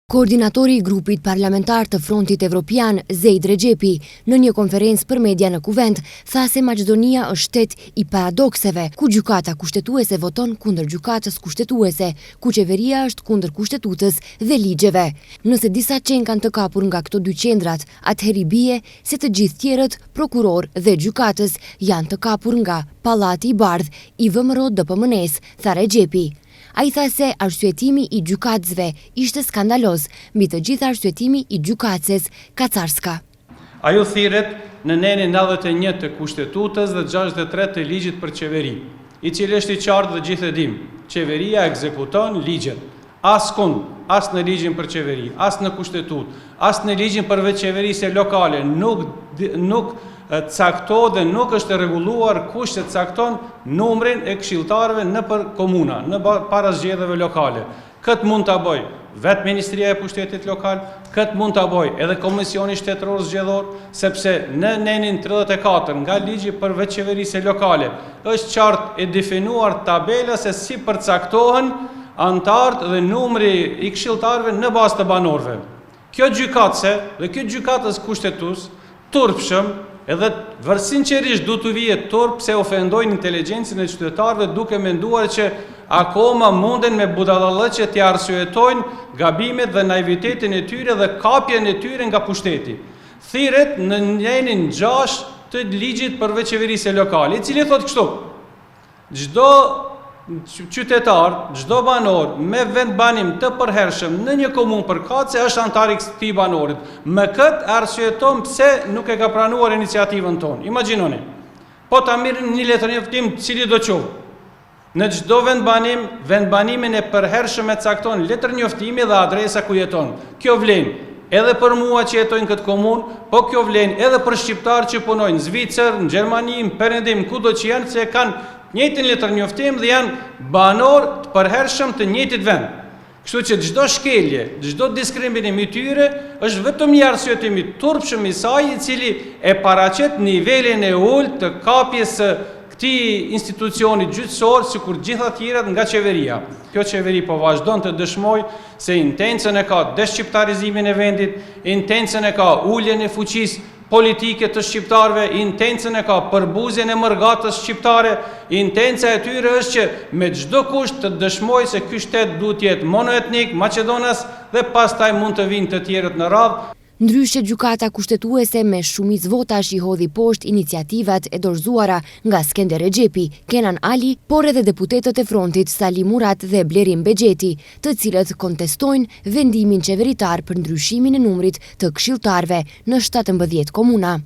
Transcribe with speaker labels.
Speaker 1: Koordinatori i grupit parlamentar të Frontit Evropian, Zeid Rexhepi, në një konferencë për media në Kuvend, tha se Maqedonia është shtet i paradokseve, ku gjykata kushtetuese voton kundër gjykatës kushtetuese, ku qeveria është kundër kushtetutës dhe ligjeve. Nëse disa qenë kanë të kapur nga këto dy qendrat, atëherë bie se të gjithë tjerët, prokuror dhe gjykatës, janë të kapur nga Pallati i Bardh i VMRO DPMNE-s, tha Rexhepi. A i tha se arsyetimi i gjykatësve ishte skandaloz, mbi të gjithë arsyetimi i gjykatëses Kacarska.
Speaker 2: Ajo thirret në nenin 91 të kushtetutës dhe 63 të ligjit për qeveri, i cili është i qartë dhe gjithë e dim. Qeveria ekzekuton ligjet. Askund, as në ligjin për qeveri, as në kushtetut, as në ligjin për veçqeverisje lokale, nuk caktohet dhe nuk është rregulluar kush që cakton numrin e këshilltarëve në për komuna, në para zgjedhjeve lokale. Këtë mund ta bëj vetë Ministria e Pushtetit Lokal, këtë mund ta bëj edhe Komisioni Shtetëror Zgjedhor, sepse në nenin 34 nga ligji për veçqeverisje lokale është qartë e definuar tabela se si përcaktohen antarët dhe numri i këshilltarëve në bazë të banorëve. Kjo gjykatëse dhe kjo gjykatës kushtetues turpshëm edhe sinqerisht du të vije turp se ofendojnë inteligjencën e qytetarëve duke menduar që akoma munden me budallëqe të arsyetojnë gabimet dhe naivitetin e tyre dhe kapjen e tyre nga pushteti. Thirret në nenin 6 të ligjit për veçqeverisje lokale, i cili thotë kështu: çdo qytetar, çdo banor me vendbanim të përhershëm në një komunë përkatëse është antar i këtij banorit. Me këtë arsyeton pse nuk e ka pranuar iniciativën tonë. Imagjinoni, po ta mirën një letërnjoftim cili do qoftë. Në çdo vendbanimin e përhershëm e cakton letërnjoftimi dhe adresa ku jeton. Kjo vlen edhe për mua që jetoj në këtë komunë, po kjo vlen edhe për shqiptarë që punojnë në Zvicër, në Gjermani, në Perëndim, kudo që janë, se kanë njëjtin letërnjoftim dhe janë banor të përhershëm të njëjtit vend. Kështu që çdo shkelje, çdo diskriminim i tyre është vetëm një arsyetim i turpshëm i saj, i cili e paraqet nivelin e ulët të kapjes së këtij institucioni gjyqësor, sikur gjitha tjerat nga qeveria. Kjo qeveri po vazhdon të dëshmoj se intencën e ka deshqiptarizimin e vendit, intencën e ka uljen e fuqisë politike të shqiptarëve, intencën e ka përbuzjen e mërgatës shqiptare, intenca e tyre është që me çdo kusht të dëshmoj se ky shtet duhet të jetë monoetnik, maqedonas dhe pastaj mund të vinë të tjerët në radhë.
Speaker 1: Ndryshe, gjykata kushtetuese me shumicë votash i hodhi poshtë iniciativat e dorëzuara nga Skender Rexhepi, Kenan Ali, por edhe deputetët e Frontit Sali Murat dhe Blerim Bexheti, të cilët kontestojnë vendimin qeveritar për ndryshimin e numrit të këshilltarëve në 17 komuna.